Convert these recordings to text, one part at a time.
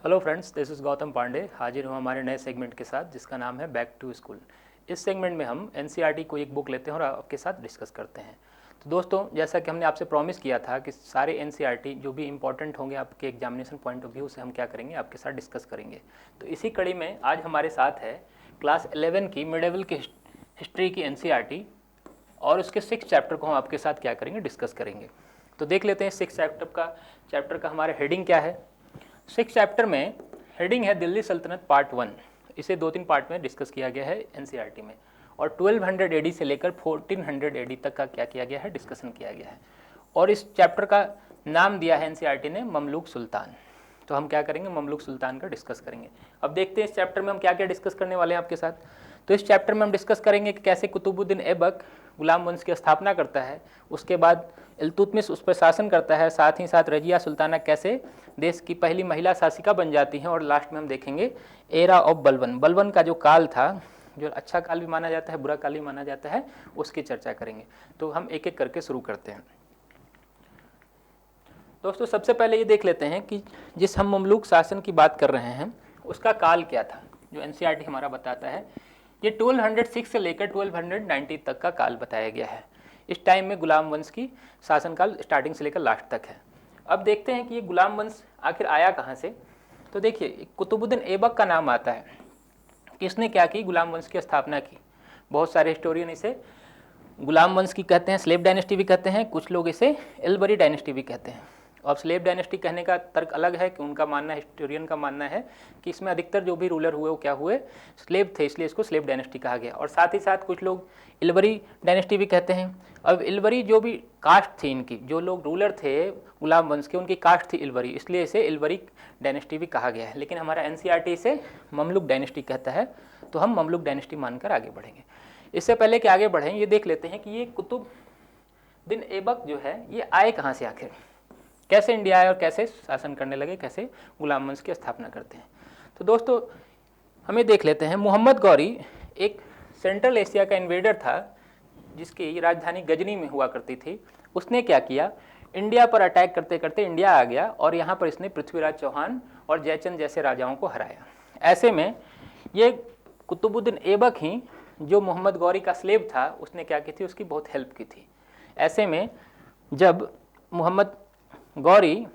Hello friends, this is Gautam Pandey. हाजिर हूँ हमारे नए सेगमेंट के साथ जिसका नाम है बैक टू स्कूल। इस सेगमेंट में हम एनसीईआरटी को एक बुक लेते हैं और आपके साथ डिस्कस करते हैं। तो दोस्तों, जैसा कि हमने आपसे प्रॉमिस किया था कि सारे एनसीईआरटी जो भी इंपॉर्टेंट होंगे आपके एग्जामिनेशन पॉइंट ऑफ व्यू से हम क्या करेंगे, आपके साथ डिस्कस करेंगे। तो इसी कड़ी में आज हमारे साथ है क्लास 11 की मिडेवल की हिस्ट्री की एनसीईआरटी और उसके 6 चैप्टर को हम आपके साथ क्या करेंगे, डिस्कस करेंगे। तो देख लेते हैं 6 चैप्टर का हमारा हेडिंग क्या है। 6 चैप्टर में हेडिंग है दिल्ली सल्तनत पार्ट 1। इसे 2-3 पार्ट में डिस्कस किया गया है एनसीईआरटी में, और 1200 एडी से लेकर 1400 एडी तक का क्या किया गया है, डिस्कशन किया गया है। और इस चैप्टर का नाम दिया है एनसीईआरटी ने ममलूक सुल्तान। तो हम क्या करेंगे, ममलूक सुल्तान का डिस्कस करेंगे। अब देखते हैं इस चैप्टर में हम क्या क्या डिस्कस करने वाले हैं आपके साथ। तो इस चैप्टर में हम डिस्कस करेंगे कि कैसे कुतुबुद्दीन ऐबक गुलाम वंश की स्थापना करता है, उसके बाद इल्तुतमिश उस पर शासन करता है, साथ ही साथ रजिया सुल्ताना कैसे देश की पहली महिला शासिका बन जाती हैं, और लास्ट में हम देखेंगे एरा ऑफ बलवन। बलवन का जो काल था, जो अच्छा काल भी माना जाता है, बुरा काल भी माना जाता है, उसकी चर्चा करेंगे। तो हम एक एक करके शुरू करते हैं। दोस्तों, सबसे पहले ये देख लेते हैं कि जिस हम ममलूक शासन की बात कर रहे हैं उसका काल क्या था, जो एनसीईआरटी हमारा बताता है। ये 1206 से लेकर 1290 तक का काल बताया गया है। इस टाइम में गुलाम वंश की शासनकाल स्टार्टिंग से लेकर लास्ट तक है। अब देखते हैं कि ये गुलाम वंश आखिर आया कहाँ से। तो देखिए, कुतुबुद्दीन ऐबक का नाम आता है। किसने क्या की, गुलाम वंश की स्थापना की। बहुत सारे हिस्टोरियन इसे गुलाम वंश की कहते हैं, स्लेव डायनेस्टी भी कहते हैं, कुछ लोग इसे एल्बरी डायनेस्टी भी कहते हैं। और स्लेव डायनेस्टी कहने का तर्क अलग है कि उनका मानना, हिस्टोरियन का मानना है कि इसमें अधिकतर जो भी रूलर हुए वो क्या हुए, स्लेव थे, इसलिए इसको स्लेव डायनेस्टी कहा गया। और साथ ही साथ कुछ लोग इल्बरी डायनेस्टी भी कहते हैं। अब इल्बरी जो भी कास्ट थी इनकी, जो लोग रूलर थे गुलाम वंश के, उनकी कास्ट थी इल्बरी, इसलिए इसे इल्बरी डायनेस्टी भी कहा गया है। लेकिन हमारा एनसीईआरटी इसे ममलुक डायनेस्टी कहता है, तो हम ममलुक डायनेस्टी मानकर आगे बढ़ेंगे। इससे पहले कि आगे बढ़ें, ये देख लेते हैं कि ये कुतुबुद्दीन ऐबक जो है ये आए कहाँ से, आखिर कैसे इंडिया आए और कैसे शासन करने लगे, कैसे गुलाम वंश की स्थापना करते हैं। तो दोस्तों, हमें देख लेते हैं। मोहम्मद गौरी एक सेंट्रल एशिया का इन्वेडर था जिसकी राजधानी गजनी में हुआ करती थी। उसने क्या किया, इंडिया पर अटैक करते करते इंडिया आ गया और यहाँ पर इसने पृथ्वीराज चौहान और जयचंद जैसे राजाओं को हराया। ऐसे में ये कुतुबुद्दीन ऐबक ही, जो मोहम्मद गौरी का स्लेव था, उसने क्या की थी, उसकी बहुत हेल्प की थी। ऐसे में जब मोहम्मद गौरी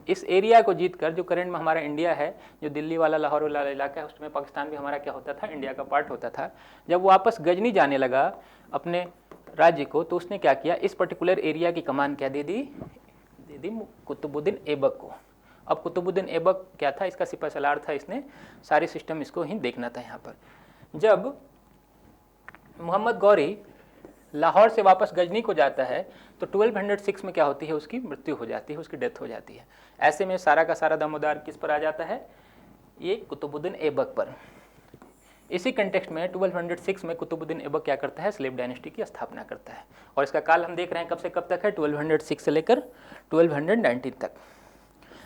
इस एरिया को जीतकर, जो करंट में हमारा इंडिया है, जो दिल्ली वाला लाहौर वाला इलाका है, उसमें पाकिस्तान भी हमारा क्या होता था, इंडिया का पार्ट होता था, जब वो वापस गजनी जाने लगा अपने राज्य को, तो उसने क्या किया, इस पर्टिकुलर एरिया की कमान क्या दे दी कुतुबुद्दीन ऐबक को। अब कुतुबुद्दीन ऐबक क्या था, इसका सिपह सलार था, इसने सारे सिस्टम इसको ही देखना था। यहाँ पर जब मोहम्मद गौरी लाहौर से वापस गजनी को जाता है तो 1206 में क्या होती है, उसकी मृत्यु हो जाती है, उसकी डेथ हो जाती है। ऐसे में सारा का सारा दामोदर किस पर आ जाता है, ये कुतुबुद्दीन ऐबक पर। इसी कंटेक्स्ट में 1206 में कुतुबुद्दीन ऐबक क्या करता है, स्लेव डायनेस्टी की स्थापना करता है। और इसका काल हम देख रहे हैं कब से कब तक है, 1206 से लेकर 1290 तक।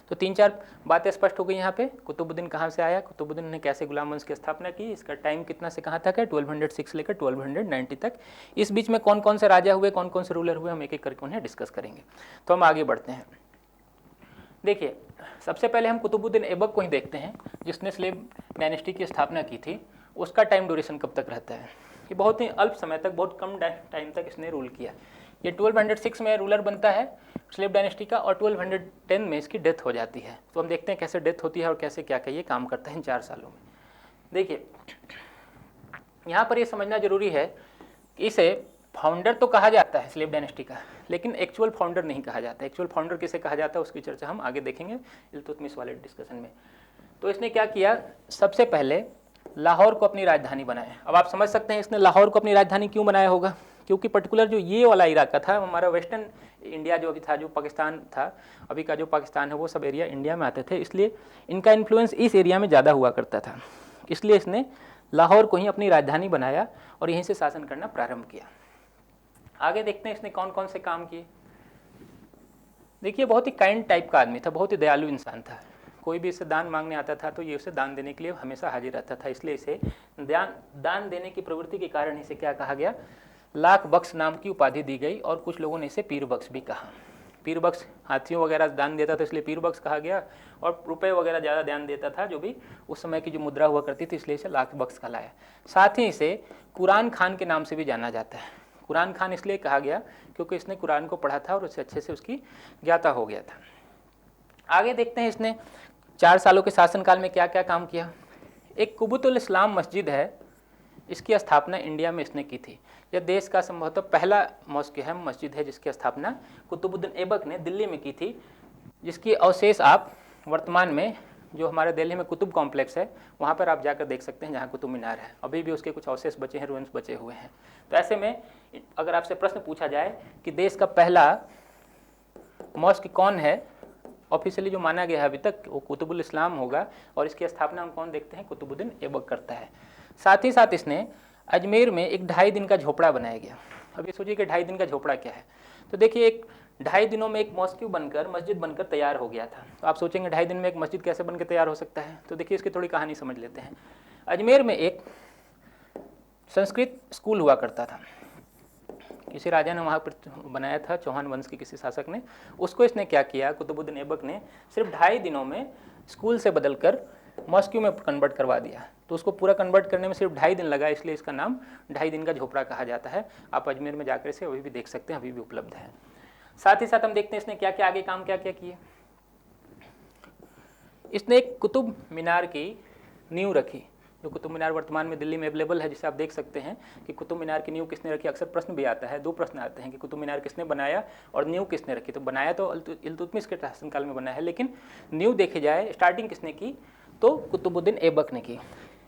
तो 3-4 बातें स्पष्ट हो गई यहाँ पे। कुतुबुद्दीन कहाँ से आया, कुतुबुद्दीन ने कैसे गुलाम वंश की स्थापना की, इसका टाइम कितना से कहाँ तक है, 1206 से लेकर 1290 तक। इस बीच में कौन कौन से राजा हुए, कौन कौन से रूलर हुए, हम एक एक करके उन्हें डिस्कस करेंगे। तो हम आगे बढ़ते हैं। देखिए, सबसे पहले हम कुतुबुद्दीन ऐबक को ही देखते हैं, जिसने स्लेव डायनेस्टी की स्थापना की थी। उसका टाइम ड्यूरेशन कब तक रहता है, ये बहुत ही अल्प समय तक, बहुत कम टाइम तक इसने रूल किया। ये 1206 में रूलर बनता है स्लेव डायनेस्टी का, और 1210 में इसकी डेथ हो जाती है। तो हम देखते हैं कैसे डेथ होती है और कैसे क्या क्या ये काम करता है इन 4 सालों में। देखिए, यहाँ पर ये समझना जरूरी है कि इसे फाउंडर तो कहा जाता है स्लेव डायनेस्टी का, लेकिन एक्चुअल फाउंडर नहीं कहा जाता। एक्चुअल फाउंडर किसे कहा जाता है, उसकी चर्चा हम आगे देखेंगे इल्तुतमिश वाले डिस्कशन में। तो इसने क्या किया, सबसे पहले लाहौर को अपनी राजधानी बनाया। अब आप समझ सकते हैं इसने लाहौर को अपनी राजधानी क्यों बनाया होगा, क्योंकि पर्टिकुलर जो ये वाला इलाका था, हमारा वेस्टर्न इंडिया जो अभी था, जो पाकिस्तान था, अभी का जो पाकिस्तान है, वो सब एरिया इंडिया में आते थे, इसलिए इनका इन्फ्लुएंस इस एरिया में ज़्यादा हुआ करता था। इसलिए इसने लाहौर को ही अपनी राजधानी बनाया और यहीं से शासन करना प्रारंभ किया। आगे देखते हैं इसने कौन कौन से काम किए। देखिए, बहुत ही काइंड टाइप का आदमी था, बहुत ही दयालु इंसान था। कोई भी इसे दान मांगने आता था तो ये उसे दान देने के लिए हमेशा हाजिर रहता था। इसलिए इसे दान देने की प्रवृत्ति के कारण इसे क्या कहा गया, लाख बख्श नाम की उपाधि दी गई, और कुछ लोगों ने इसे पीर बख्श भी कहा। पीर बख्श हाथियों वगैरह दान देता था इसलिए पीर बख्श कहा गया, और रुपए वगैरह ज़्यादा ध्यान देता था जो भी उस समय की जो मुद्रा हुआ करती थी, इसलिए इसे लाख बख्श कहलाया। साथ ही इसे कुरान खान के नाम से भी जाना जाता है। कुरान खान इसलिए कहा गया क्योंकि इसने कुरान को पढ़ा था और उससे अच्छे से उसकी ज्ञाता हो गया था। आगे देखते हैं इसने 4 सालों के शासनकाल में क्या क्या काम किया। एक कुबुतुल इस्लाम मस्जिद है, इसकी स्थापना इंडिया में इसने की थी। यह देश का संभवतः पहला मॉस्क है, मस्जिद है जिसकी स्थापना कुतुबुद्दीन ऐबक ने दिल्ली में की थी, जिसकी अवशेष आप वर्तमान में जो हमारे दिल्ली में कुतुब कॉम्प्लेक्स है वहाँ पर आप जाकर देख सकते हैं, जहाँ कुतुब मीनार है, अभी भी उसके कुछ अवशेष बचे हैं, रुइंस बचे हुए हैं। तो ऐसे में अगर आपसे प्रश्न पूछा जाए कि देश का पहला मॉस्क कौन है, ऑफिशियली जो माना गया है अभी तक, वो कुतुबुल इस्लाम होगा, और इसकी स्थापना हम कौन देखते हैं, कुतुबुद्दीन ऐबक करता है। साथ ही साथ इसने अजमेर में एक 2.5 दिन का झोपड़ा बनाया गया। अब ये सोचिए कि 2.5 दिन का झोपड़ा क्या है। तो देखिए, एक 2.5 दिनों में एक मॉस्क बनकर, मस्जिद बनकर तैयार हो गया था। तो आप सोचेंगे 2.5 दिन में एक मस्जिद कैसे बनकर तैयार हो सकता है। तो देखिए इसकी थोड़ी कहानी समझ लेते हैं। अजमेर में एक संस्कृत स्कूल हुआ करता था, किसी राजा ने वहाँ पर बनाया था, चौहान वंश के किसी शासक ने। उसको इसने क्या किया, कुतुबुद्दीन ऐबक ने सिर्फ 2.5 दिनों में स्कूल से बदलकर मॉस्क में कन्वर्ट करवा दिया। तो उसको पूरा कन्वर्ट करने में सिर्फ 2.5 दिन लगा, इसलिए इसका नाम 2.5 दिन का झोपड़ा कहा जाता है। आप अजमेर में जाकर इसे अभी भी देख सकते हैं, अभी भी उपलब्ध है। साथ ही साथ हम देखते हैं इसने क्या क्या आगे काम क्या क्या किए। इसने एक कुतुब मीनार की नींव रखी, जो कुतुब मीनार वर्तमान में दिल्ली में अवेलेबल है, जिसे आप देख सकते हैं कि कुतुब मीनार की नींव किसने रखी। अक्सर प्रश्न भी आता है, 2 प्रश्न आते हैं कि कुतुब मीनार किसने बनाया और नींव किसने रखी। तो बनाया तो इल्तुतमिश के शासनकाल में बना है, लेकिन नींव देखी जाए स्टार्टिंग किसने की, तो कुतुबुद्दीन ऐबक ने की।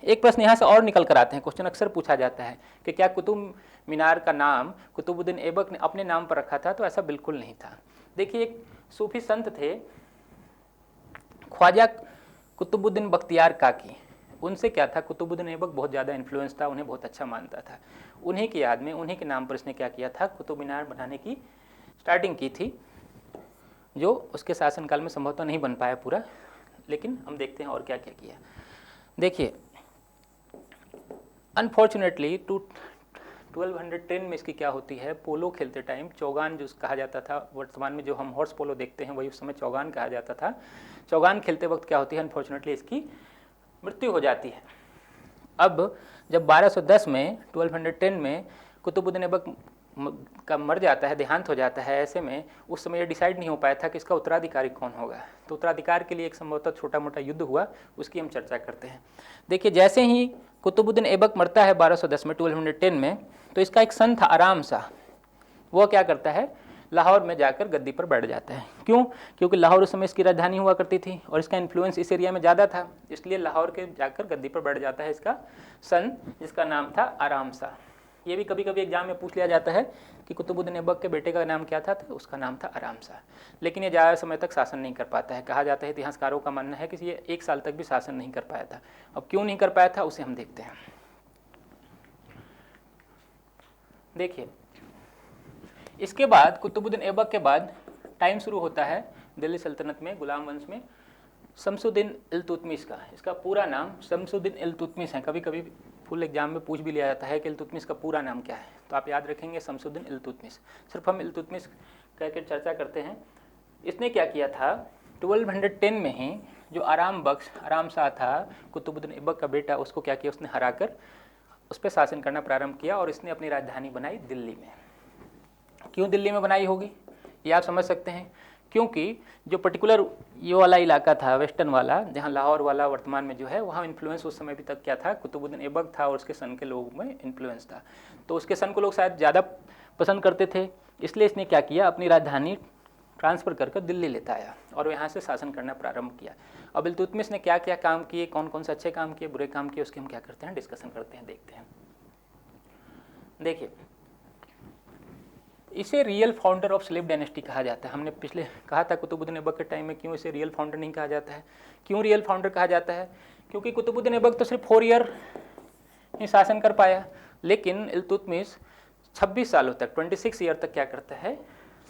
एक प्रश्न यहाँ से और निकल कर आते हैं, क्वेश्चन अक्सर पूछा जाता है कि क्या कुतुब मीनार का नाम कुतुबुद्दीन ऐबक ने अपने नाम पर रखा था। तो ऐसा बिल्कुल नहीं था। देखिए, एक सूफी संत थे ख्वाजा कुतुबुद्दीन बख्तियार काकी, उनसे क्या था, कुतुबुद्दीन ऐबक बहुत ज़्यादा इन्फ्लुएंस था, उन्हें बहुत अच्छा मानता था। उन्हीं की याद में, उन्हीं के नाम पर इसने क्या किया था, कुतुब मीनार बनाने की स्टार्टिंग की थी, जो उसके शासनकाल में संभवतः नहीं बन पाया पूरा। लेकिन हम देखते हैं और क्या क्या किया। देखिए, अनफॉर्चुनेटली 1210 में इसकी क्या होती है, पोलो खेलते टाइम चौगान जो कहा जाता था, वर्तमान में जो हम हॉर्स पोलो देखते हैं वही उस समय चौगान कहा जाता था। चौगान खेलते वक्त क्या होती है, अनफॉर्चुनेटली इसकी मृत्यु हो जाती है। अब जब 1210 में 1210 में कुतुबुद्दीन ऐबक का मर जाता है, देहांत हो जाता है, ऐसे में उस समय ये डिसाइड नहीं हो पाया था कि इसका उत्तराधिकारी कौन होगा। तो उत्तराधिकार के लिए एक संभवतः छोटा मोटा युद्ध हुआ, उसकी हम चर्चा करते हैं। देखिए, जैसे ही कुतुबुद्दीन ऐबक मरता है 1210 में, 1210 में, तो इसका एक सन था आराम सा, वो क्या करता है, लाहौर में जाकर गद्दी पर बैठ जाता है। क्यों? क्योंकि लाहौर उस समय इसकी राजधानी हुआ करती थी और इसका इन्फ्लुएंस इस एरिया में ज़्यादा था, इसलिए लाहौर के जाकर गद्दी पर बैठ जाता है इसका सन, जिसका नाम था आराम सा। ये भी कभी कभी एग्जाम में पूछ लिया जाता है कि कुतुबुद्दीन ऐबक के बेटे का नाम क्या था, तो उसका नाम था आराम सा। लेकिन ये ज़्यादा समय तक शासन नहीं कर पाता है। कहा जाता है, इतिहासकारों का मानना है कि ये 1 साल तक भी शासन नहीं कर पाया था। अब क्यों नहीं कर पाया था, उसे हम देखते हैं। देखिए, इसके बाद कुतुबुद्दीन ऐबक के बाद टाइम शुरू होता है दिल्ली सल्तनत में, गुलाम वंश में, शमसुद्दीन इल्तुतमिश का। इसका पूरा नाम शमसुद्दीन इल्तुतमिश है। कभी कभी फुल एग्जाम में पूछ भी लिया जाता है कि इल्तुतमिश का पूरा नाम क्या है, तो आप याद रखेंगे शमसुद्दीन इल्तुतमिश। सिर्फ हम इल्तुतमिश करके चर्चा करते हैं। इसने क्या किया था, 1210 में ही जो आराम शाह था, कुतुबुद्दीन ऐबक का बेटा, उसको क्या किया, उसने हराकर उस पर शासन करना प्रारंभ किया और इसने अपनी राजधानी बनाई दिल्ली में। क्यों दिल्ली में बनाई होगी, ये आप समझ सकते हैं। क्योंकि जो पर्टिकुलर ये वाला इलाका था, वेस्टर्न वाला, जहाँ लाहौर वाला वर्तमान में जो है, वहाँ इन्फ्लुएंस उस समय भी तक क्या था, कुतुबुद्दीन ऐबक था और उसके सन के लोगों में इन्फ्लुएंस था। तो उसके सन को लोग शायद ज़्यादा पसंद करते थे, इसलिए इसने क्या किया, अपनी राजधानी ट्रांसफ़र कर दिल्ली लेता आया और यहाँ से शासन करना प्रारंभ किया। अब इल्तुतमिश ने क्या क्या काम किए, कौन कौन से अच्छे काम किए, बुरे काम किए, उसके हम क्या करते हैं, डिस्कशन करते हैं, देखते हैं। देखिए, इसे real founder of slave dynasty कहा जाता है। हमने पिछले कहा था कुतुबुद्दीन ऐबक के टाइम में क्यों इसे रियल फाउंडर नहीं कहा जाता है। क्यों रियल फाउंडर कहा जाता है, क्योंकि कुतुबुद्दीन ऐबक तो सिर्फ 4 ईयर ही शासन कर पाया, लेकिन इल्तुतमिश 26 सालों तक, 26 ईयर तक क्या करता है,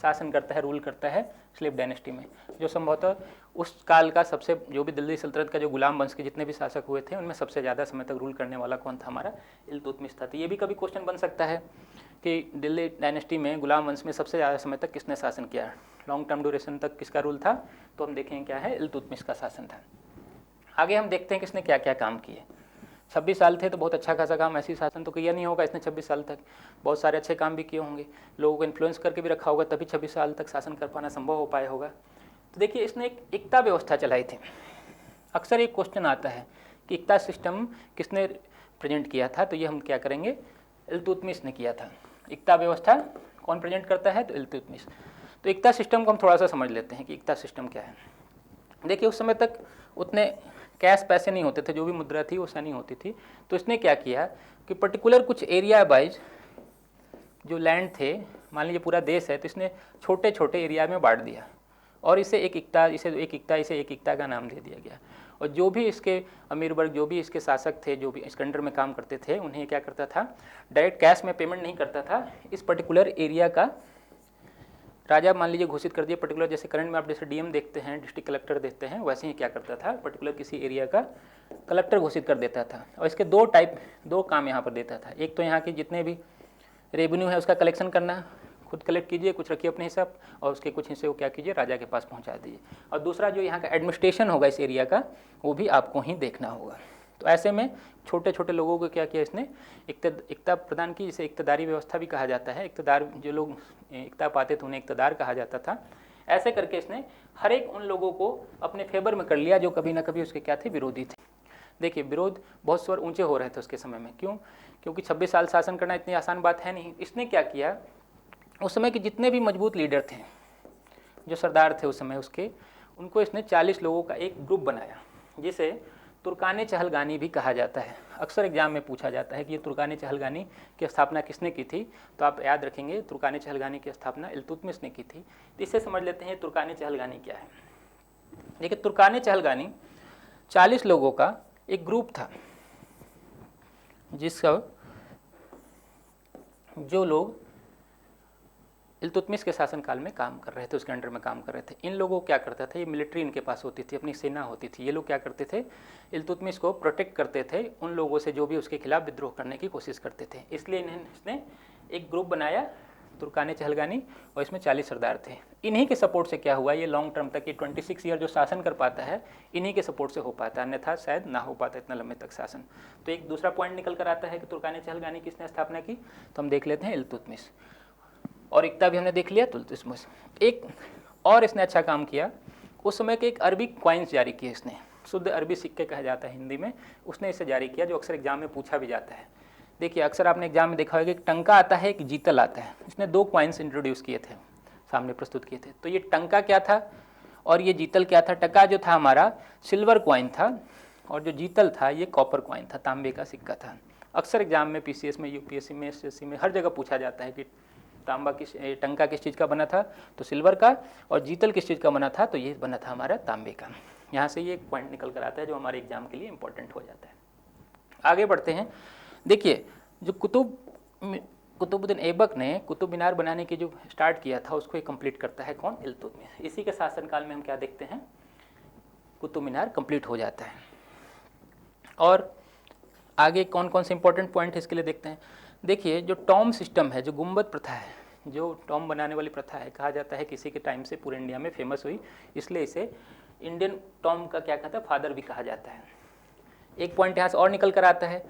शासन करता है, रूल करता है स्लेव डायनेस्टी में, जो संभवतः उस काल का सबसे, जो भी दिल्ली सल्तनत का जो गुलाम वंश के जितने भी शासक हुए थे, उनमें सबसे ज़्यादा समय तक रूल करने वाला कौन था, हमारा इल्तुतमिश था। तो ये भी कभी क्वेश्चन बन सकता है कि दिल्ली डायनेस्टी में गुलाम वंश में सबसे ज़्यादा समय तक किसने शासन किया, लॉन्ग टर्म ड्यूरेशन तक किसका रूल था, तो हम देखेंगे क्या है, इल्तुतमिश का शासन था। आगे हम देखते हैं कि इसने क्या क्या काम किए। 26 साल थे तो बहुत अच्छा खासा काम, ऐसी शासन तो किया नहीं होगा इसने 26 साल तक, बहुत सारे अच्छे काम भी किए होंगे, लोगों को इन्फ्लुएंस करके भी रखा होगा, तभी 26 साल तक शासन कर पाना संभव हो पाया होगा। तो देखिए इसने एक एकता व्यवस्था चलाई थी। अक्सर एक क्वेश्चन आता है कि एकता सिस्टम किसने प्रेजेंट किया था, तो ये हम क्या करेंगे, इल्तुतमिश ने किया था। एकता व्यवस्था कौन प्रेजेंट करता है, तो इल्तुतमिश। तो एकता सिस्टम को हम थोड़ा सा समझ लेते हैं कि एकता सिस्टम क्या है। देखिए उस समय तक उतने कैश पैसे नहीं होते थे, जो भी मुद्रा थी वो सैनी होती थी। तो इसने क्या किया कि पर्टिकुलर कुछ एरिया वाइज जो लैंड थे, मान लीजिए पूरा देश है, तो इसने छोटे छोटे एरिया में बांट दिया और इसे एक एकता का नाम दे दिया गया। और जो भी इसके अमीर वर्ग, जो भी इसके शासक थे, जो भी इसके अंडर में काम करते थे, उन्हें क्या करता था, डायरेक्ट कैश में पेमेंट नहीं करता था, इस पर्टिकुलर एरिया का राजा मान लीजिए घोषित कर दिया पर्टिकुलर, जैसे करंट में आप जैसे डीएम देखते हैं, डिस्ट्रिक्ट कलेक्टर देखते हैं, वैसे ही क्या करता था, पर्टिकुलर किसी एरिया का कलेक्टर घोषित कर देता था। और इसके दो काम यहाँ पर देता था। एक तो यहाँ के जितने भी रेवेन्यू है उसका कलेक्शन करना, खुद कलेक्ट कीजिए, कुछ रखिए अपने हिसाब, और उसके कुछ हिस्से को क्या कीजिए, राजा के पास पहुँचा दीजिए। और दूसरा जो यहाँ का एडमिनिस्ट्रेशन होगा इस एरिया का, वो भी आपको ही देखना होगा। तो ऐसे में छोटे छोटे लोगों को क्या किया इसने, एकता प्रदान की, जिसे इक्तदारी व्यवस्था भी कहा जाता है। इक्तदार, जो लोग एकता पाते थे उन्हें इक्तदार कहा जाता था। ऐसे करके इसने हर एक उन लोगों को अपने फेवर में कर लिया जो कभी ना कभी उसके क्या थे, विरोधी थे। देखिए विरोध बहुत स्वर ऊंचे हो रहे थे उसके समय में, क्यों, क्योंकि 26 साल शासन करना इतनी आसान बात है नहीं। इसने क्या किया, उस समय के जितने भी मजबूत लीडर थे, जो सरदार थे उस समय उसके, उनको इसने 40 लोगों का एक ग्रुप बनाया, जिसे तुर्काने चहलगानी भी कहा जाता है। अक्सर एग्जाम में पूछा जाता है कि ये तुर्काने चहलगानी की स्थापना किसने की थी, तो आप याद रखेंगे तुर्काने चहलगानी की स्थापना इल्तुतमिश ने की थी। तो इससे समझ लेते हैं तुर्काने चहलगानी क्या है। देखिए तुर्काने चहलगानी 40 लोगों का एक ग्रुप था, जिसका जो लोग इल्तुतमिश के शासनकाल में काम कर रहे थे, उसके अंडर में काम कर रहे थे। इन लोगों को क्या करता था, ये मिलिट्री इनके पास होती थी, अपनी सेना होती थी। ये लोग क्या करते थे, इल्तुतमिश को प्रोटेक्ट करते थे उन लोगों से जो भी उसके खिलाफ विद्रोह करने की कोशिश करते थे। इसलिए इसने एक ग्रुप बनाया तुर्काने चहलगानी, और इसमें 40 सरदार थे। इन्हीं के सपोर्ट से क्या हुआ, ये लॉन्ग टर्म तक, ये 26 ईयर जो शासन कर पाता है, इन्हीं के सपोर्ट से हो पाता है, अन्यथा शायद ना हो पाता इतना लंबे तक शासन। तो एक दूसरा पॉइंट निकल कर आता है कि तुर्काने चहलगानी किसने स्थापना की, तो हम देख लेते हैं इल्तुतमिश। और एकता भी हमने देख लिया, तो इसमें एक और इसने अच्छा काम किया, उस समय के एक अरबी क्वाइंस जारी किए इसने, शुद्ध अरबी सिक्के कहा जाता है हिंदी में, उसने इसे जारी किया, जो अक्सर एग्जाम में पूछा भी जाता है। देखिए अक्सर आपने एग्जाम में देखा होगा, एक टंका आता है, एक जीतल आता है। इसने 2 क्वाइंस इंट्रोड्यूस किए थे, सामने प्रस्तुत किए थे। तो ये टंका क्या था और ये जीतल क्या था। टंका जो था हमारा सिल्वर क्वाइन था, और जो जीतल था ये कॉपर क्वाइन था, तांबे का सिक्का था। अक्सर एग्जाम में पीसीएस में, यूपीएससी में, एसएससी में हर जगह पूछा जाता है कि टंका किस चीज़ का बना था, तो सिल्वर का, और जीतल किस चीज़ का बना था, तो ये बना था हमारा तांबे का। यहाँ से ये एक पॉइंट निकल कर आता है जो हमारे एग्जाम के लिए इंपॉर्टेंट हो जाता है। आगे बढ़ते हैं। देखिए जो कुतुबुद्दीन ऐबक ने कुतुब मीनार बनाने की जो स्टार्ट किया था, उसको ये कंप्लीट करता है कौन, इल्तुतमिश। इसी के शासनकाल में हम क्या देखते हैं, कुतुब मीनार कंप्लीट हो जाता है। और आगे कौन कौन से इंपॉर्टेंट पॉइंट है इसके लिए देखते हैं। देखिए जो टॉम सिस्टम है, जो गुंबद प्रथा है, जो टॉम बनाने वाली प्रथा है, कहा जाता है किसी के टाइम से पूरे इंडिया में फेमस हुई, इसलिए इसे इंडियन टॉम का क्या कहता है, फादर भी कहा जाता है। एक पॉइंट यहाँ से और निकल कर आता है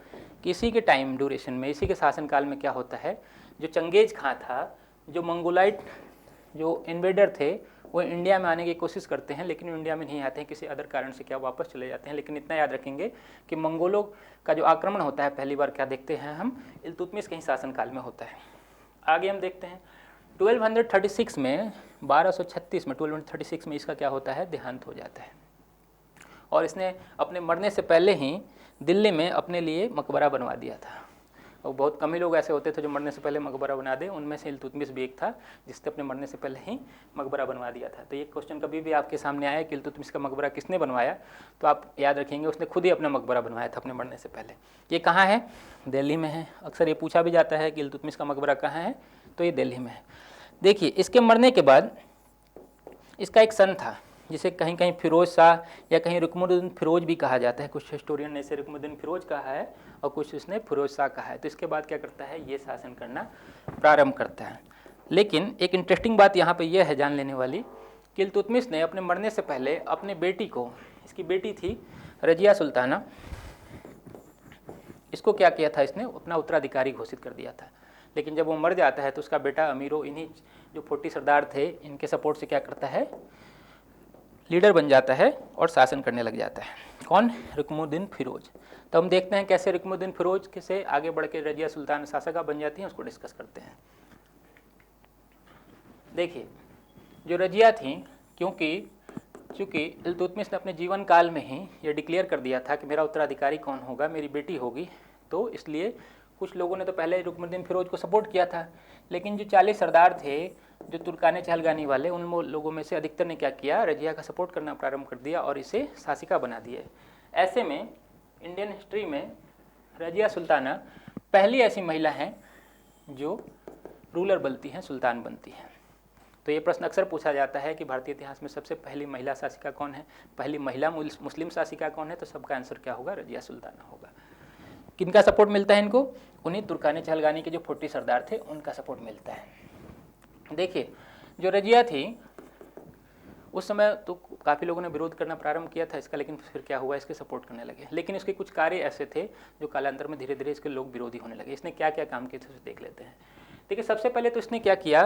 कि इसी के टाइम ड्यूरेशन में, इसी के शासनकाल में क्या होता है, जो चंगेज खां था, जो मंगोलाइट जो इन्वेडर थे, वो इंडिया में आने की कोशिश करते हैं, लेकिन इंडिया में नहीं आते हैं किसी अदर कारण से, क्या वापस चले जाते हैं। लेकिन इतना याद रखेंगे कि मंगोलों का जो आक्रमण होता है पहली बार, क्या देखते हैं हम, इल्तुतमिश के ही शासनकाल में होता है। आगे हम देखते हैं 1236 में, 1236 में, 1236 में इसका क्या होता है, देहांत हो जाता है। और इसने अपने मरने से पहले ही दिल्ली में अपने लिए मकबरा बनवा दिया था। और बहुत कम ही लोग ऐसे होते थे जो मरने से पहले मकबरा बना दे, उनमें से इल्तुतमिश भी एक था जिसने अपने मरने से पहले ही मकबरा बनवा दिया था। तो ये क्वेश्चन कभी भी आपके सामने आया कि इल्तुतमिश का मकबरा किसने बनवाया, तो आप याद रखेंगे उसने खुद ही अपना मकबरा बनवाया था अपने मरने से पहले। ये कहाँ है, दिल्ली में है। अक्सर ये पूछा भी जाता है कि इल्तुतमिश का मकबरा कहाँ है, तो ये दिल्ली में है। देखिए इसके मरने के बाद इसका एक सन था जिसे कहीं कहीं फिरोज शाह या कहीं रुकमुद्दीन फिरोज भी कहा जाता है। कुछ हिस्टोरियन ने इसे रुकमुद्दीन फिरोज कहा है और कुछ उसने फिरोज शाह कहा है। तो इसके बाद क्या करता है, ये शासन करना प्रारंभ करता है। लेकिन एक इंटरेस्टिंग बात यहाँ पे यह है जान लेने वाली कि इल्तुतमिश ने अपने मरने से पहले अपने बेटी को, इसकी बेटी थी रजिया सुल्ताना, इसको क्या किया था, इसने अपना उत्तराधिकारी घोषित कर दिया था। लेकिन जब वो मर जाता है तो उसका बेटा अमीरो, इन्हीं जो 40 सरदार थे इनके सपोर्ट से क्या करता है, लीडर बन जाता है और शासन करने लग जाता है। कौन, रुकमुद्दीन फिरोज। तो हम देखते हैं कैसे रुकमुद्दीन फिरोज से आगे बढ़ के रजिया सुल्तान शासका बन जाती हैं, उसको डिस्कस करते हैं। देखिए जो रजिया थी, चूँकि इल्तुतमिश ने अपने जीवन काल में ही ये डिक्लेयर कर दिया था कि मेरा उत्तराधिकारी कौन होगा, मेरी बेटी होगी, तो इसलिए कुछ लोगों ने तो पहले रुकमुद्दीन फिरोज को सपोर्ट किया था। लेकिन जो 40 सरदार थे जो तुर्काने चहलगानी वाले, उन लोगों में से अधिकतर ने क्या किया, रजिया का सपोर्ट करना प्रारंभ कर दिया और इसे शासिका बना दिया। ऐसे में इंडियन हिस्ट्री में रजिया सुल्ताना पहली ऐसी महिला हैं जो रूलर बनती हैं, सुल्तान बनती हैं। तो ये प्रश्न अक्सर पूछा जाता है कि भारतीय इतिहास में सबसे पहली महिला शासिका कौन है, पहली महिला मुस्लिम शासिका कौन है, तो सबका आंसर क्या होगा, रजिया सुल्ताना होगा। किनका सपोर्ट मिलता है इनको, उन्हीं तुर्काने चहलगानी के जो 40 सरदार थे उनका सपोर्ट मिलता है। देखिए जो रजिया थी उस समय तो काफ़ी लोगों ने विरोध करना प्रारंभ किया था इसका, लेकिन फिर क्या हुआ, इसके सपोर्ट करने लगे। लेकिन इसके कुछ कार्य ऐसे थे जो कालांतर में धीरे धीरे इसके लोग विरोधी होने लगे। इसने क्या क्या काम किए थे उसे देख लेते हैं। देखिए सबसे पहले तो इसने क्या किया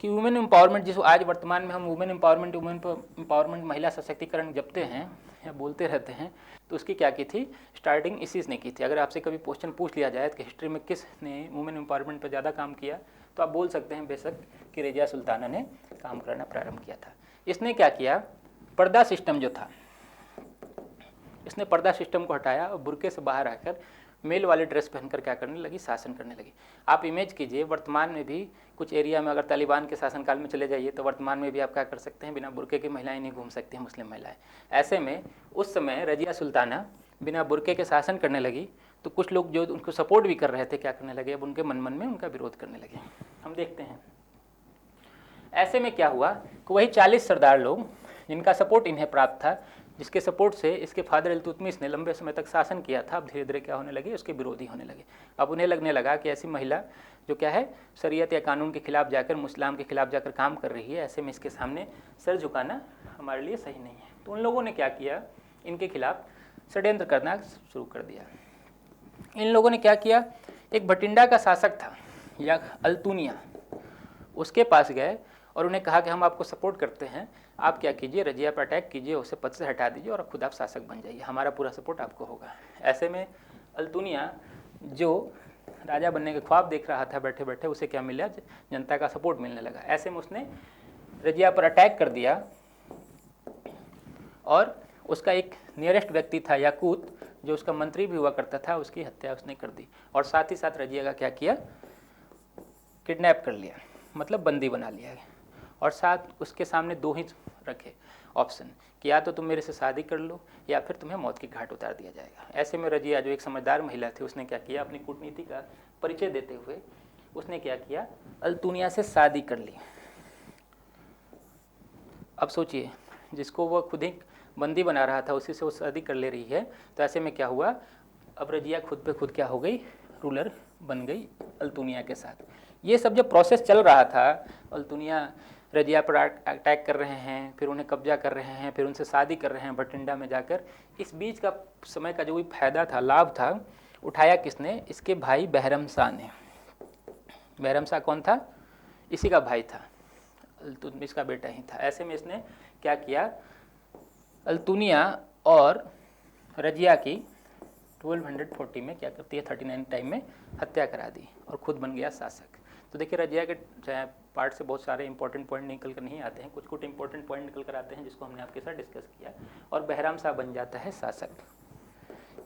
कि वुमेन एम्पावरमेंट, जिसको आज वर्तमान में हम वुमेन एम्पावरमेंट महिला सशक्तिकरण जपते हैं या बोलते रहते हैं, तो उसकी क्या की थी, स्टार्टिंग इसी ने की थी। अगर आपसे कभी क्वेश्चन पूछ लिया जाए कि हिस्ट्री में किसने वुमेन एम्पावरमेंट पर ज़्यादा काम किया, तो आप बोल सकते हैं बेशक कि रजिया सुल्ताना ने काम करना प्रारंभ किया था। इसने क्या किया, पर्दा सिस्टम जो था, इसने पर्दा सिस्टम को हटाया और बुर्के से बाहर आकर मेल वाले ड्रेस पहनकर क्या करने लगी, शासन करने लगी। आप इमेज कीजिए, वर्तमान में भी कुछ एरिया में अगर तालिबान के शासनकाल में चले जाइए तो वर्तमान में भी आप क्या कर सकते हैं, बिना बुर्के की महिलाएं नहीं घूम सकती हैं, मुस्लिम महिलाएं। ऐसे में उस समय रजिया सुल्ताना बिना बुर्के के शासन करने लगी, तो कुछ लोग जो उनको सपोर्ट भी कर रहे थे क्या करने लगे, अब उनके मन में उनका विरोध करने लगे। हम देखते हैं ऐसे में क्या हुआ कि वही 40 सरदार लोग जिनका सपोर्ट इन्हें प्राप्त था, जिसके सपोर्ट से इसके फादर इल्तुतमिश ने लंबे समय तक शासन किया था, अब धीरे धीरे क्या होने लगे, उसके विरोधी होने लगे। अब उन्हें लगने लगा कि ऐसी महिला जो क्या है, शरीयत या कानून के खिलाफ जाकर, इस्लाम के खिलाफ जाकर काम कर रही है, ऐसे में इसके सामने सर झुकाना हमारे लिए सही नहीं है। तो उन लोगों ने क्या किया, इनके खिलाफ षड्यंत्र करना शुरू कर दिया। इन लोगों ने क्या किया, एक भटिंडा का शासक था या अल्तुनिया, उसके पास गए और उन्हें कहा कि हम आपको सपोर्ट करते हैं, आप क्या कीजिए, रजिया पर अटैक कीजिए, उसे पद से हटा दीजिए और खुद आप शासक बन जाइए, हमारा पूरा सपोर्ट आपको होगा। ऐसे में अल्तुनिया जो राजा बनने के ख्वाब देख रहा था बैठे बैठे, उसे क्या मिला, जनता का सपोर्ट मिलने लगा। ऐसे में उसने रजिया पर अटैक कर दिया और उसका एक नियरेस्ट व्यक्ति था याकूत, जो उसका मंत्री भी हुआ करता था, उसकी हत्या उसने कर दी और साथ ही साथ रजिया का क्या किया, किडनैप कर लिया, मतलब बंदी बना लिया। और साथ उसके सामने दो ही रखे ऑप्शन कि या तो तुम मेरे से शादी कर लो या फिर तुम्हें मौत की घाट उतार दिया जाएगा। ऐसे में रजिया जो एक समझदार महिला थी, उसने क्या किया, अपनी कूटनीति का परिचय देते हुए उसने क्या किया, अल्तुनिया से शादी कर ली। अब सोचिए, जिसको वो खुद ही बंदी बना रहा था उसी से वो शादी कर ले रही है, तो ऐसे में क्या हुआ, अब रजिया खुद पे खुद क्या हो गई, रूलर बन गई अल्तुनिया के साथ। ये सब जब प्रोसेस चल रहा था, अल्तुनिया रजिया पर अटैक कर रहे हैं, फिर उन्हें कब्जा कर रहे हैं, फिर उनसे शादी कर रहे हैं भटिंडा में जाकर, इस बीच का समय का जो भी फायदा था, लाभ था, उठाया किसने, इसके भाई बहरम शाह ने। बहरम शाह कौन था, इसी का भाई था, अल्तुतमिश का बेटा ही था। ऐसे में इसने क्या किया, अल्तुनिया और रजिया की 1240 में क्या करती है, 39 टाइम में हत्या करा दी और खुद बन गया शासक। तो देखिए रजिया के पार्ट से बहुत सारे इंपॉर्टेंट पॉइंट निकल कर नहीं आते हैं, कुछ कुछ इंपॉर्टेंट पॉइंट निकल कर आते हैं जिसको हमने आपके साथ डिस्कस किया, और बहराम शाह बन जाता है शासक।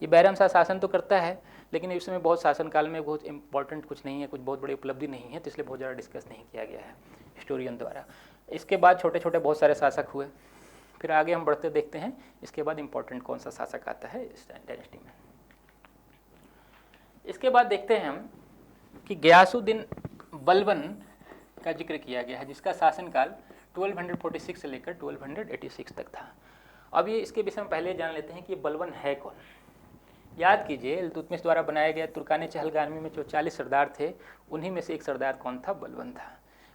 ये बहराम शाह शासन तो करता है, लेकिन इसमें बहुत शासनकाल में बहुत इंपॉर्टेंट कुछ नहीं है, कुछ बहुत बड़ी उपलब्धि नहीं है, तो इसलिए बहुत ज़्यादा डिस्कस नहीं किया गया है हिस्टोरियन द्वारा। इसके बाद छोटे छोटे बहुत सारे शासक हुए, फिर आगे हम बढ़ते देखते हैं इसके बाद इंपॉर्टेंट कौन सा शासक आता है इस डायनेस्टी में। इसके बाद देखते हैं हम कि गयासुद्दीन बलबन का जिक्र किया गया है, जिसका शासनकाल 1246 से लेकर 1286 तक था। अब ये इसके विषय में पहले जान लेते हैं कि ये बलवन है कौन। याद कीजिए, इल्तुतमिश द्वारा बनाया गया तुर्कान चहलगामी में जो 40 सरदार थे, उन्हीं में से एक सरदार कौन था? बलवन था।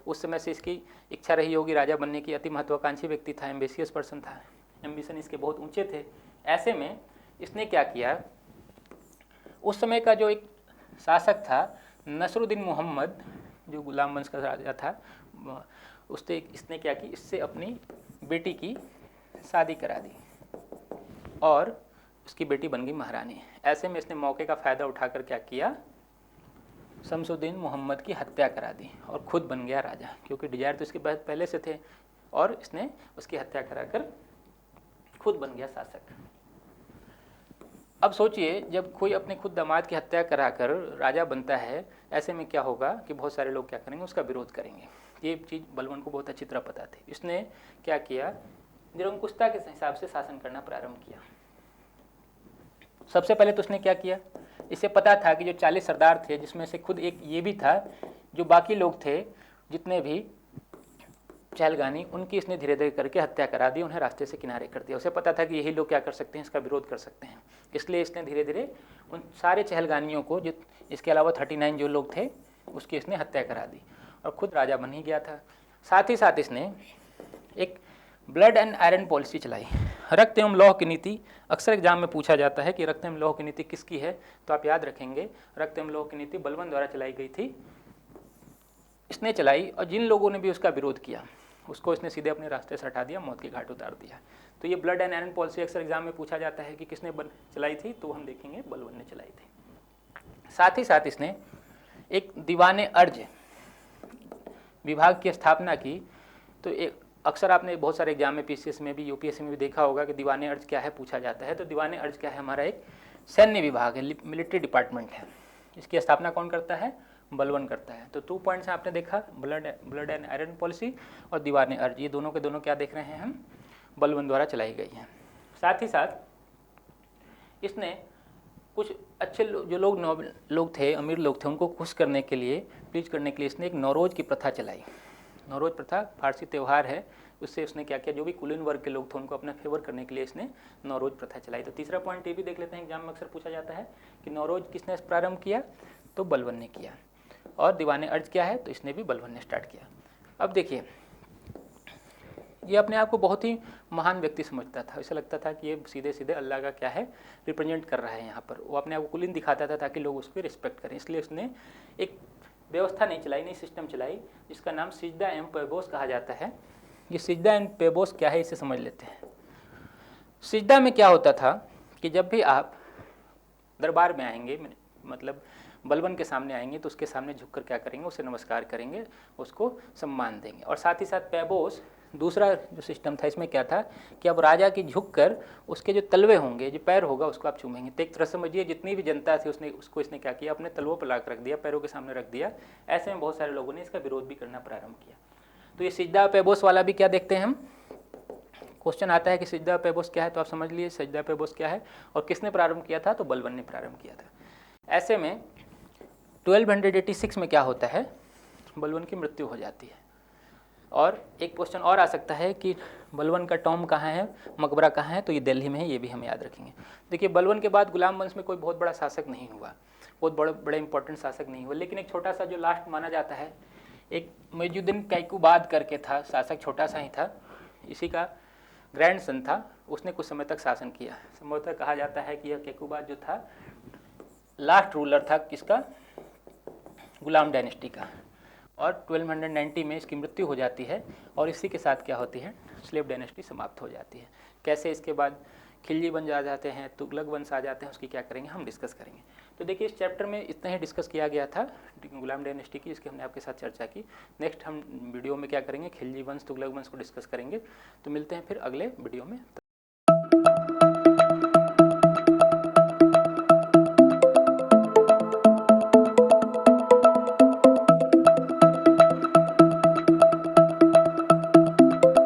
उस समय से इसकी इच्छा रही होगी राजा बनने की, अति महत्वाकांक्षी व्यक्ति था, एम्बिशियस पर्सन था, एम्बिशन इसके बहुत ऊंचे थे। ऐसे में इसने क्या किया, उस समय का जो एक शासक था नसरुद्दीन मोहम्मद, जो गुलाम वंश का राजा था, इसने क्या की, इससे अपनी बेटी की शादी करा दी और उसकी बेटी बन गई महारानी। ऐसे में इसने मौके का फ़ायदा उठाकर क्या किया, शमसुद्दीन मोहम्मद की हत्या करा दी और खुद बन गया राजा, क्योंकि डिजायर तो इसके पहले से थे, और इसने उसकी हत्या कराकर खुद बन गया शासक। अब सोचिए, जब कोई अपने खुद दामाद की हत्या कराकर राजा बनता है, ऐसे में क्या होगा कि बहुत सारे लोग क्या करेंगे, उसका विरोध करेंगे। ये चीज़ बलवन को बहुत अच्छी तरह पता थी। इसने क्या किया, निरंकुशता के हिसाब से शासन करना प्रारंभ किया। सबसे पहले तो उसने क्या किया, इसे पता था कि जो 40 सरदार थे, जिसमें से खुद एक ये भी था, जो बाकी लोग थे जितने भी चहलगानी, उनकी इसने धीरे धीरे करके हत्या करा दी, उन्हें रास्ते से किनारे कर दिया। उसे पता था कि यही लोग क्या कर सकते हैं, इसका विरोध कर सकते हैं। इसलिए इसने धीरे धीरे उन सारे चहलगानियों को, जो इसके अलावा 39 जो लोग थे, उसकी इसने हत्या करा दी और खुद राजा बन ही गया था। साथ ही साथ इसने एक ब्लड एंड आयरन पॉलिसी चलाई, रक्त एवं लौह की नीति। अक्सर एग्जाम में पूछा जाता है कि रक्त एवं लौह की नीति किसकी है, तो आप याद रखेंगे रक्त एवं लौह की नीति बलवन द्वारा चलाई गई थी। इसने चलाई और जिन लोगों ने भी उसका विरोध किया, उसको इसने सीधे अपने रास्ते से हटा दिया, मौत के घाट उतार दिया। तो ये ब्लड एंड आयरन पॉलिसी अक्सर एग्जाम में पूछा जाता है कि किसने चलाई थी, तो हम देखेंगे बलवन ने चलाई थी। साथ ही साथ इसने एक दीवाने अर्ज विभाग की स्थापना की। तो एक अक्सर आपने बहुत सारे एग्जाम में, पीसीएस में भी, यूपीएससी में भी देखा होगा कि दीवाने अर्ज क्या है, पूछा जाता है। तो दीवाने अर्ज क्या है, हमारा एक सैन्य विभाग है, मिलिट्री डिपार्टमेंट है। इसकी स्थापना कौन करता है? बलवन करता है। तो 2 पॉइंट्स आपने देखा, ब्लड एंड आयरन पॉलिसी और दीवाने अर्ज, ये दोनों के दोनों क्या देख रहे हैं हम, बलवन द्वारा चलाई गई हैं। साथ ही साथ इसने कुछ अच्छे जो लोग थे, अमीर लोग थे, उनको खुश करने के लिए, प्लीज करने के लिए इसने एक नौरोज की प्रथा चलाई। नौरोज प्रथा फारसी त्यौहार है, उससे उसने क्या किया, जो भी कुलीन वर्ग के लोग थे उनको अपना फेवर करने के लिए इसने नौरोज प्रथा चलाई। तो तीसरा पॉइंट ये भी देख लेते हैं, एग्जाम में अक्सर पूछा जाता है कि नौरोज किसने प्रारंभ किया, तो बलवन ने किया। और दीवाने अर्ज क्या है, तो इसने भी बलवन ने स्टार्ट किया। अब देखिए, ये अपने आप को बहुत ही महान व्यक्ति समझता था। ऐसा लगता था कि ये सीधे सीधे अल्लाह का क्या है, रिप्रेजेंट कर रहा है यहाँ पर। वो अपने आप को कुलीन दिखाता था ताकि लोग उस पर रिस्पेक्ट करें। इसलिए उसने एक व्यवस्था नहीं चलाई, नई सिस्टम चलाई, जिसका नाम सिजदा एम पेबोस कहा जाता है। ये सिजदा एम पेबोस क्या है, इसे समझ लेते हैं। सिजदा में क्या होता था कि जब भी आप दरबार में आएंगे, मतलब बलवन के सामने आएंगे, तो उसके सामने झुककर क्या करेंगे, उसे नमस्कार करेंगे, उसको सम्मान देंगे। और साथ ही साथ पेबोस दूसरा जो सिस्टम था, इसमें क्या था कि अब राजा की झुककर उसके जो तलवे होंगे, जो पैर होगा, उसको आप चूमेंगे। तो एक तरह समझिए जितनी भी जनता थी उसको इसने क्या किया, अपने तलवों पर लाकर रख दिया, पैरों के सामने रख दिया। ऐसे में बहुत सारे लोगों ने इसका विरोध भी करना प्रारंभ किया। तो ये सिजदा पेबोस वाला भी क्या देखते हैं हम, क्वेश्चन आता है कि सिजदा पेबोस क्या है, तो आप समझ लिए सिजदा पेबोस क्या है और किसने प्रारंभ किया था, तो बलवन ने प्रारंभ किया था। ऐसे में 1286 में क्या होता है, बलवन की मृत्यु हो जाती है। और एक क्वेश्चन और आ सकता है कि बलवन का टॉम कहाँ है, मकबरा कहाँ है, तो ये दिल्ली में है, ये भी हम याद रखेंगे। देखिए, बलवन के बाद गुलाम वंश में कोई बहुत बड़ा शासक नहीं हुआ, बहुत बड़े इंपॉर्टेंट शासक नहीं हुआ। लेकिन एक छोटा सा जो लास्ट माना जाता है, एक मुइजुद्दीन कैकुबाद करके था शासक, छोटा सा ही था, इसी का ग्रैंडसन था। उसने कुछ समय तक शासन किया। संभवतः कहा जाता है कि यह कैकुबाद जो था लास्ट रूलर था किसका, गुलाम डायनेस्टी का। और 1290 में इसकी मृत्यु हो जाती है और इसी के साथ क्या होती है, स्लेव डायनेस्टी समाप्त हो जाती है। कैसे इसके बाद खिलजी वंश आ जाते हैं, तुगलक वंश आ जाते हैं, उसकी क्या करेंगे, हम डिस्कस करेंगे। तो देखिए, इस चैप्टर में इतना ही डिस्कस किया गया था गुलाम डायनेस्टी की, इसकी हमने आपके साथ चर्चा की। नेक्स्ट हम वीडियो में क्या करेंगे, खिलजी वंश, तुगलक वंश को डिस्कस करेंगे। तो मिलते हैं फिर अगले वीडियो में।